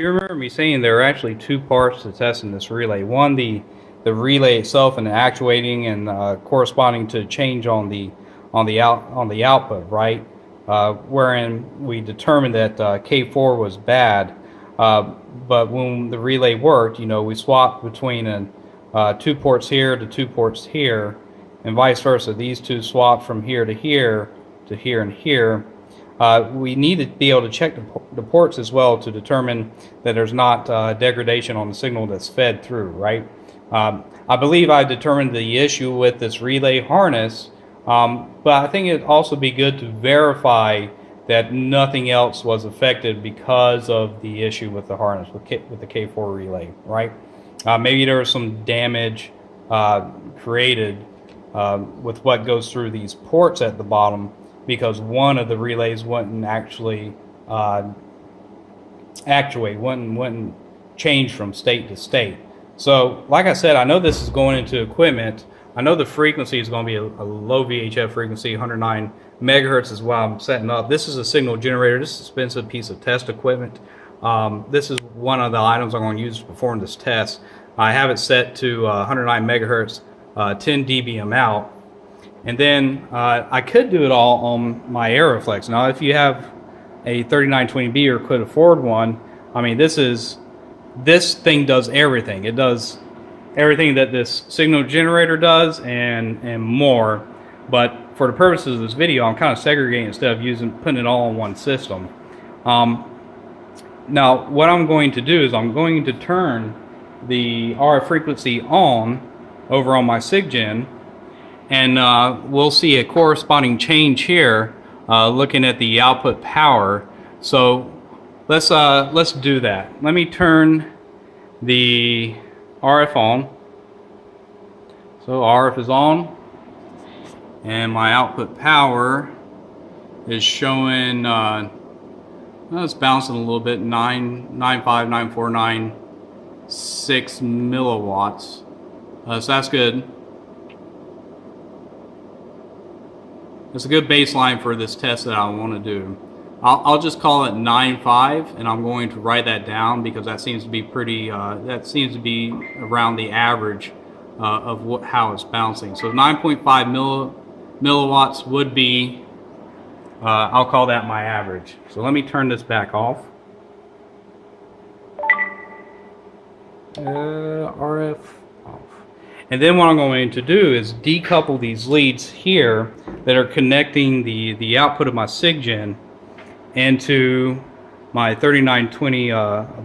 you remember me saying there are actually two parts to testing this relay. One, the relay itself and the actuating and corresponding to change on the output, right? Wherein we determined that K4 was bad, but when the relay worked, we swapped between two ports here to two ports here, and vice versa. These two swapped from here to here to here and here. We need to be able to check the ports as well to determine that there's not degradation on the signal that's fed through, right? I believe I determined the issue with this relay harness, but I think it'd also be good to verify that nothing else was affected because of the issue with the harness, with the K4 relay, right? Maybe there was some damage created with what goes through these ports at the bottom, because one of the relays wouldn't actually actuate, wouldn't change from state to state. So like I said, I know this is going into equipment. I know the frequency is going to be a low VHF frequency, 109 megahertz is what I'm setting up. This is a signal generator. This is an expensive piece of test equipment. This is one of the items I'm going to use to perform this test. I have it set to 109 megahertz, 10 dBm out. And then I could do it all on my Aeroflex. Now, if you have a 3920B or could afford one, I mean, this thing does everything. It does everything that this signal generator does and more. But for the purposes of this video, I'm kind of segregating instead of putting it all in one system. Now, what I'm going to do is I'm going to turn the RF frequency on over on my SIGGEN, and we'll see a corresponding change here looking at the output power. So let's do that. Let me turn the RF on. So RF is on, and my output power is showing it's bouncing a little bit, 95949.6 milliwatts. So that's good. It's a good baseline for this test that I want to do. I'll just call it 9.5, and I'm going to write that down because that seems to be pretty. That seems to be around the average of how it's bouncing. So 9.5 milliwatts would be. I'll call that my average. So let me turn this back off. RF off. And then what I'm going to do is decouple these leads here that are connecting the output of my SIGGEN into my 3920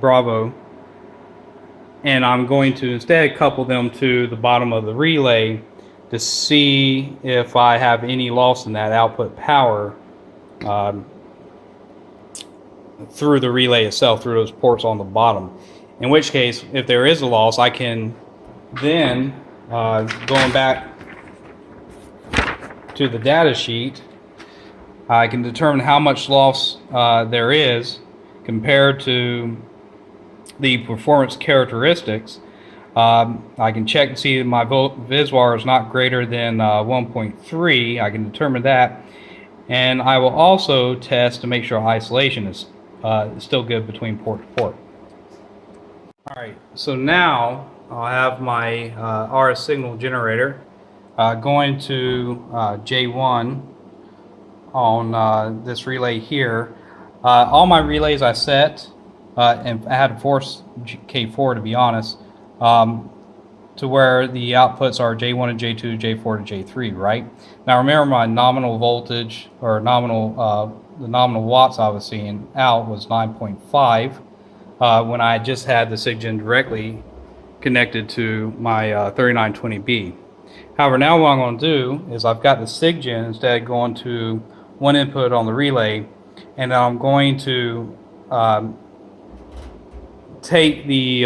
Bravo, and I'm going to instead couple them to the bottom of the relay to see if I have any loss in that output power through the relay itself, through those ports on the bottom. In which case, if there is a loss, I can then, going back to the data sheet, I can determine how much loss there is compared to the performance characteristics. I can check and see that my VISWAR is not greater than 1.3. I can determine that. And I will also test to make sure isolation is still good between port to port. Alright, so now I'll have my RF signal generator going to J1 on this relay here. All my relays I set, and I had to force K4 to be honest, to where the outputs are J1 and J2, J4 to J3, right? Now remember, my nominal voltage, or the nominal watts I was seeing out was 9.5 when I just had the SIGGEN directly connected to my 3920B. However, now what I'm going to do is I've got the SIGGEN instead going to one input on the relay, and I'm going to take the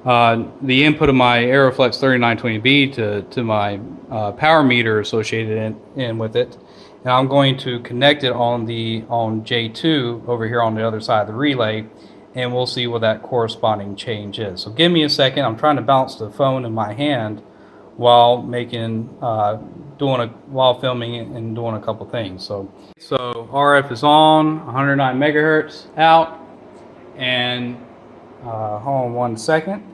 input of my Aeroflex 3920B to my power meter associated in with it, and I'm going to connect it on J2 over here on the other side of the relay, and we'll see what that corresponding change is. So give me a second. I'm trying to balance the phone in my hand while while filming it and doing a couple things. So RF is on, 109 megahertz out. and hold on 1 second.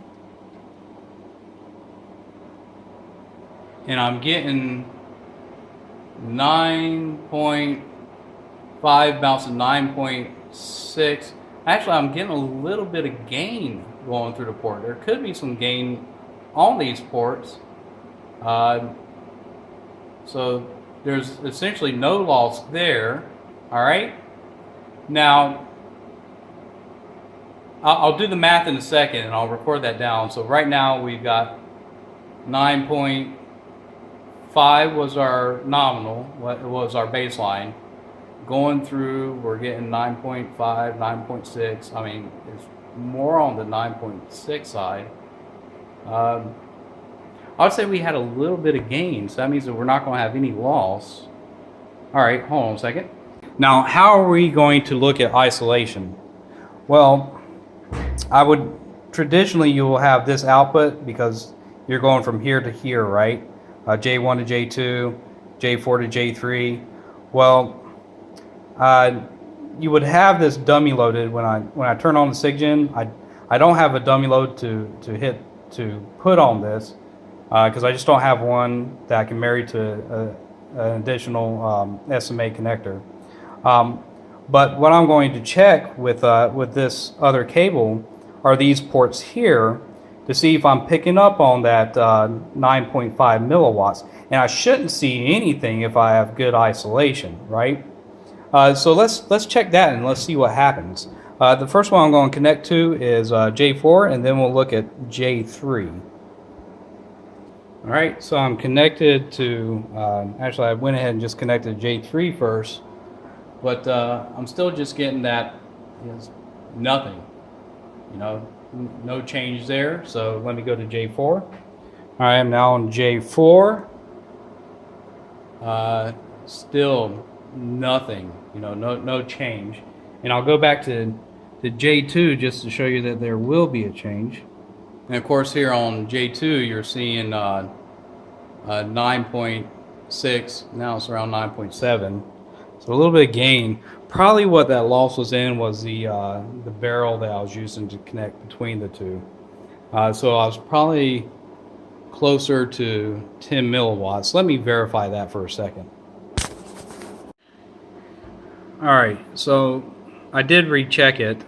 And I'm getting 9.5 bouncing 9.6. Actually, I'm getting a little bit of gain going through the port. There could be some gain on these ports. So there's essentially no loss there. All right. Now, I'll do the math in a second and I'll record that down. So right now we've got 9.5 was our nominal, what was our baseline. Going through, we're getting 9.5, 9.6. I mean, it's more on the 9.6 side. I would say we had a little bit of gain, so that means that we're not going to have any loss. All right, hold on a second. Now, how are we going to look at isolation? Well, traditionally you will have this output because you're going from here to here, right? J1 to J2, J4 to J3. Well, you would have this dummy loaded when I turn on the SIGGEN. I don't have a dummy load to put on this because I just don't have one that I can marry to an additional SMA connector. But what I'm going to check with this other cable are these ports here to see if I'm picking up on that 9.5 milliwatts. And I shouldn't see anything if I have good isolation, right? So let's check that and let's see what happens. The first one I'm going to connect to is J4, and then we'll look at J3. All right, so I'm connected to, actually I went ahead and just connected J3 first, but I'm still just getting that nothing, no change there. So let me go to J4. All right, I'm now on J4. Still nothing, no change. And I'll go back to J2 just to show you that there will be a change. And of course here on J2 you're seeing 9.6, now it's around 9.7. So a little bit of gain. Probably what that loss was in was the barrel that I was using to connect between the two. So I was probably closer to 10 milliwatts. Let me verify that for a second. All right, so I did recheck it.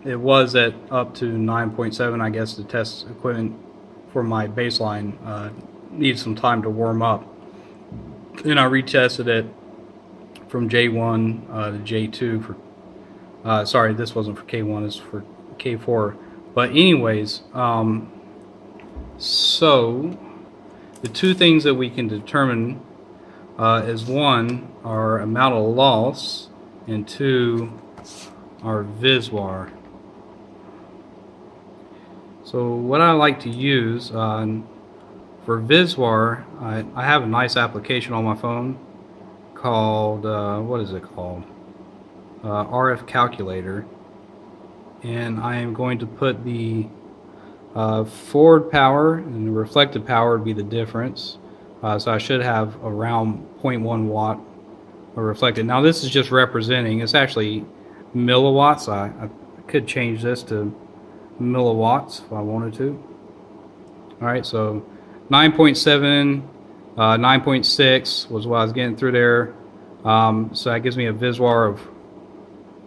It was at up to 9.7. I guess the test equipment for my baseline needs some time to warm up. Then I retested it from J1 to J2 for, sorry, this wasn't for K1, it's for K4. But anyways, so the two things that we can determine is one, our amount of loss, and two, our VISWAR. So what I like to use for VISWAR, I have a nice application on my phone called, what is it called? RF Calculator. And I am going to put the forward power, and the reflected power would be the difference. So I should have around 0.1 watt reflected. Now this is just representing, it's actually milliwatts. I could change this to milliwatts if I wanted to. Alright, so 9.7, 9.6 was what I was getting through there. So that gives me a VISWAR of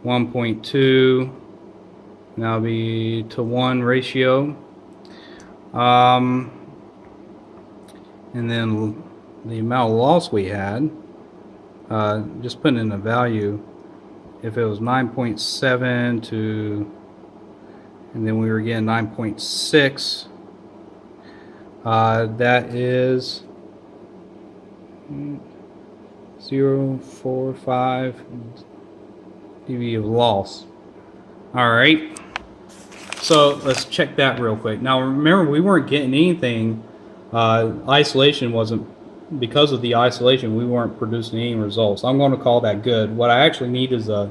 1.2. That'll be to 1 ratio. And then the amount of loss we had, just putting in a value, if it was 9.7 to, and then we were getting 9.6, that is 0.45 dB of loss. All right, so let's check that real quick. Now remember, we weren't getting anything. Isolation wasn't, because of the isolation, we weren't producing any results. I'm going to call that good. What I actually need is I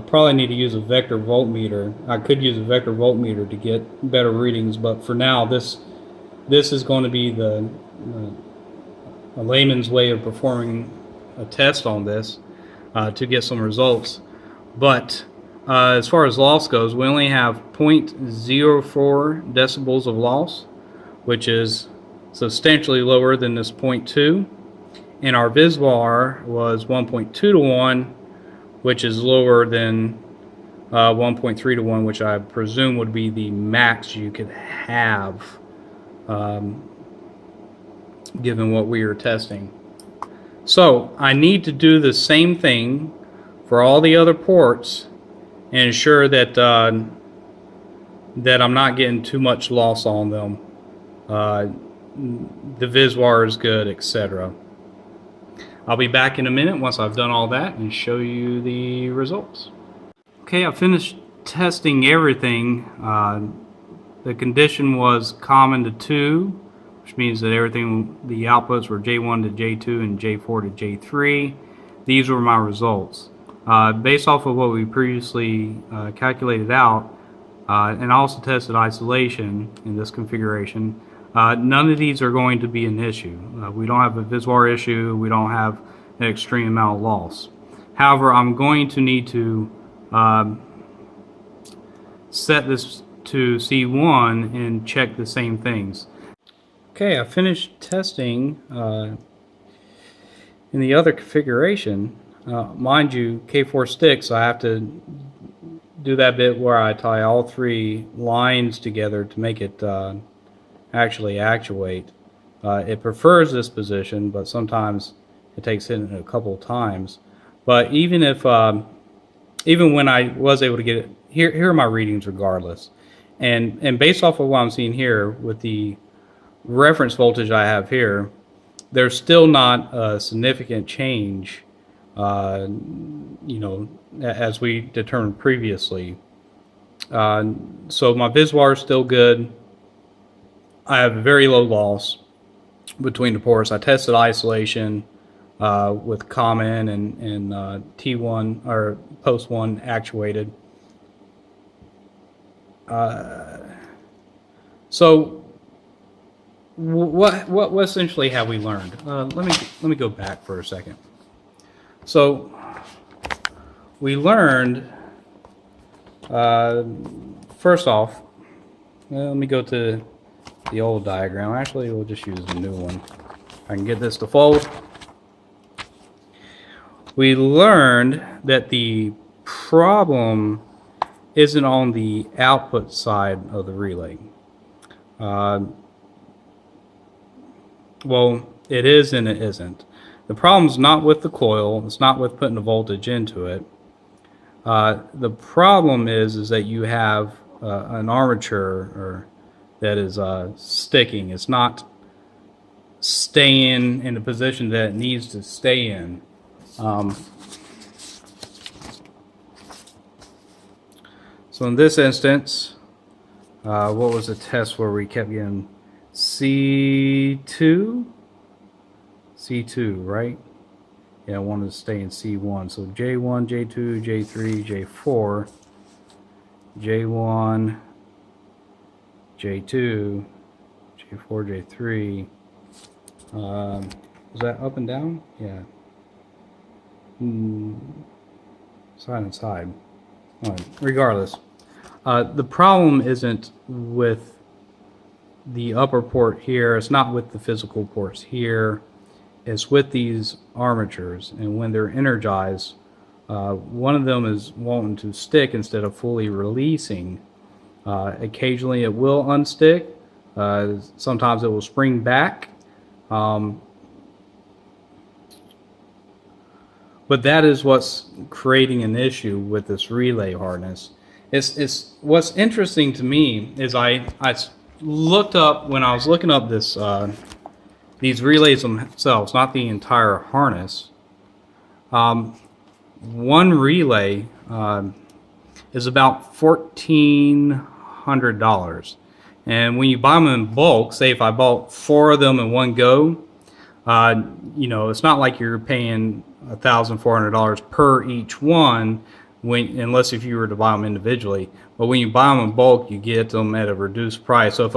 probably need to use a vector voltmeter. I could use a vector voltmeter to get better readings, but for now, this is going to be a layman's way of performing a test on this. to get some results. But as far as loss goes, we only have 0.04 decibels of loss, which is substantially lower than this 0.2. And our VisVar was 1.2 to 1, which is lower than 1.3 to 1, which I presume would be the max you could have, given what we are testing. So I need to do the same thing for all the other ports and ensure that that I'm not getting too much loss on them. The VisVar is good, etc. I'll be back in a minute once I've done all that and show you the results. Okay, I finished testing everything. The condition was common to 2, which means that everything, the outputs were J1 to J2 and J4 to J3. These were my results. Based off of what we previously calculated out, and I also tested isolation in this configuration, none of these are going to be an issue. We don't have a VisVar issue. We don't have an extreme amount of loss. However, I'm going to need to set this to C1 and check the same things. Okay, I finished testing in the other configuration. Mind you, K4 sticks, I have to do that bit where I tie all 3 lines together to make it actually actuate. It prefers this position, but sometimes it takes it a couple of times. But even if even when I was able to get it, here are my readings regardless. And based off of what I'm seeing here with the reference voltage I have here, there's still not a significant change, you know, as we determined previously. So my VisVar is still good. I have very low loss between the ports. I tested isolation with common and T1 or post 1 actuated. So what essentially have we learned? Let me go back for a second. So we learned, first off, let me go to the old diagram. Actually, we'll just use the new one. I can get this to fold. We learned that the problem isn't on the output side of the relay. Well, it is and it isn't. The problem's not with the coil. It's not with putting the voltage into it. The problem is that you have an armature that is sticking. It's not staying in the position that it needs to stay in. So in this instance, what was the test where we kept getting C2? C2, right? Yeah, I wanted to stay in C1. So J1, J2, J3, J4, J1, J2, J4, J3. Was that up and down? Yeah. Side and side. All right. Regardless, the problem isn't with the upper port here. It's not with the physical ports here. It's with these armatures, and when they're energized, one of them is wanting to stick instead of fully releasing. Occasionally it will unstick. Sometimes it will spring back. But that is what's creating an issue with this relay harness. It's what's interesting to me is I looked up, when I was looking up this these relays themselves, not the entire harness. One relay is about $1,400, and when you buy them in bulk, say if I bought 4 of them in one go, you know, it's not like you're paying $1,400 per each one, unless if you were to buy them individually. But when you buy them in bulk, you get them at a reduced price. So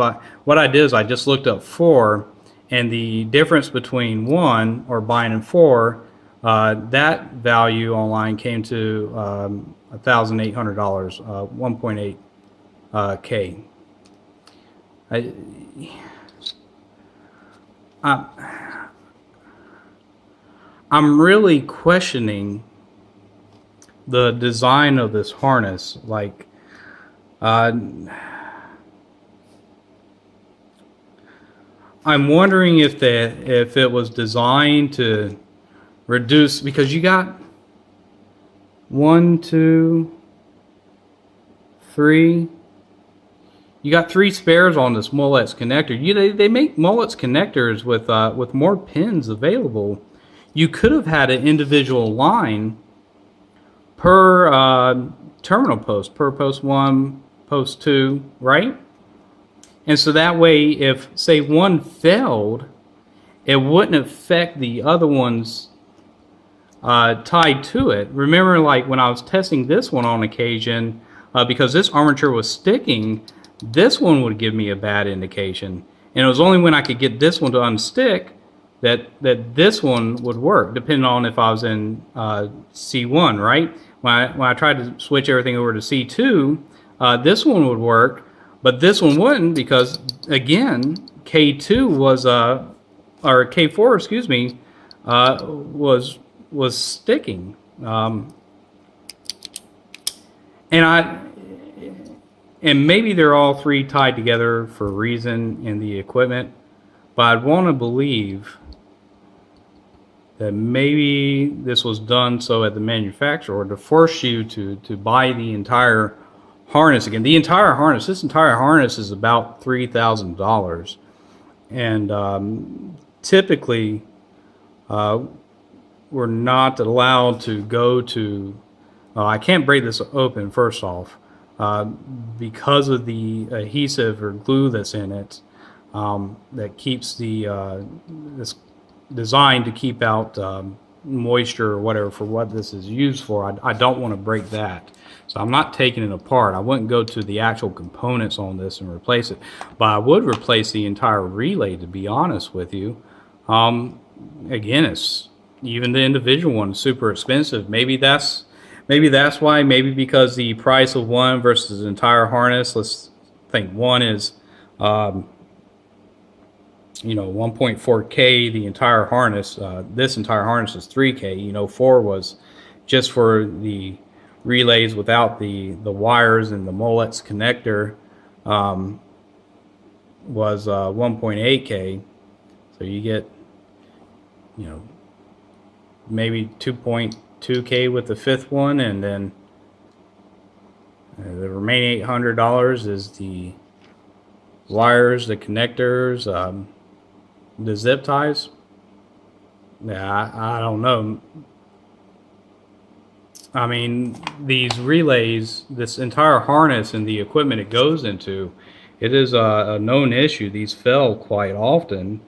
what I did is I just looked up 4, and the difference between 1 or buying in 4 That value online came to $1,800, 1.8 K. I'm really questioning the design of this harness. Like, I'm wondering if it was designed to reduce, because you got 1, 2, 3. You got 3 spares on this Molex connector. They make Molex connectors with more pins available. You could have had an individual line per terminal post, per post 1, post 2, right? And so that way, if say one failed, it wouldn't affect the other ones tied to it. Remember, like when I was testing this one on occasion, because this armature was sticking, this one would give me a bad indication. And it was only when I could get this one to unstick that this one would work, depending on if I was in C1, right? When I tried to switch everything over to C2, this one would work, but this one wouldn't, because again, K2 was or K4, excuse me, was sticking, and maybe they're all 3 tied together for a reason in the equipment, but I'd want to believe that maybe this was done so at the manufacturer to force you to buy the entire harness again. The entire harness, this entire harness is about $3,000, and typically we're not allowed to go to. I can't break this open first off because of the adhesive or glue that's in it that keeps this designed to keep out moisture or whatever for what this is used for. I don't want to break that, so I'm not taking it apart. I wouldn't go to the actual components on this and replace it, but I would replace the entire relay, to be honest with you. Again, it's even the individual one is super expensive. Maybe that's why. Maybe because the price of one versus the entire harness. Let's think one is 1.4K, the entire harness. This entire harness is 3K. 4 was just for the relays without the wires, and the Molex connector was 1.8K. So you get maybe 2.2K with the 5th one, and then the remaining $800 is the wires, the connectors, the zip ties. Yeah, I don't know. I mean, these relays, this entire harness and the equipment it goes into, it is a known issue. These fail quite often.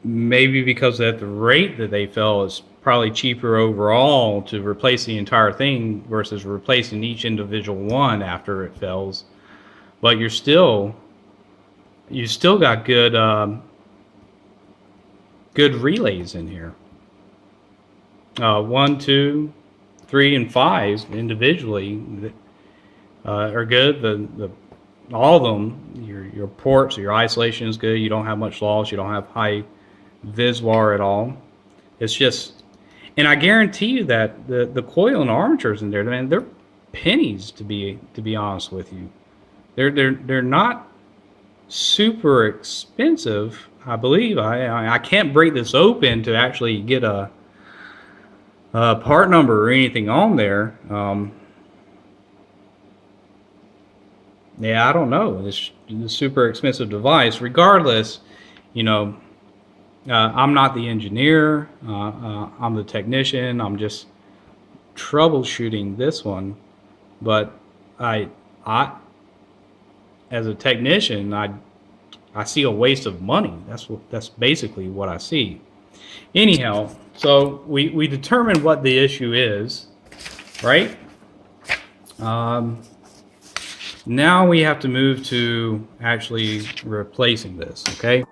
Maybe because at the rate that they fail is probably cheaper overall to replace the entire thing versus replacing each individual one after it fails. But you still got good relays in here. 1, 2, 3, and 5 individually are good. The all of them, your ports, your isolation is good. You don't have much loss. You don't have high VisWAR at all. It's just, and I guarantee you that the coil and armatures in there, man, they're pennies, to be honest with you. They're not super expensive, I believe. I can't break this open to actually get a part number or anything on there. Yeah, I don't know. It's a super expensive device. Regardless, I'm not the engineer. I'm the technician. I'm just troubleshooting this one. But I as a technician, I see a waste of money. That's basically what I see. Anyhow, so we determined what the issue is, right? Now we have to move to actually replacing this, okay?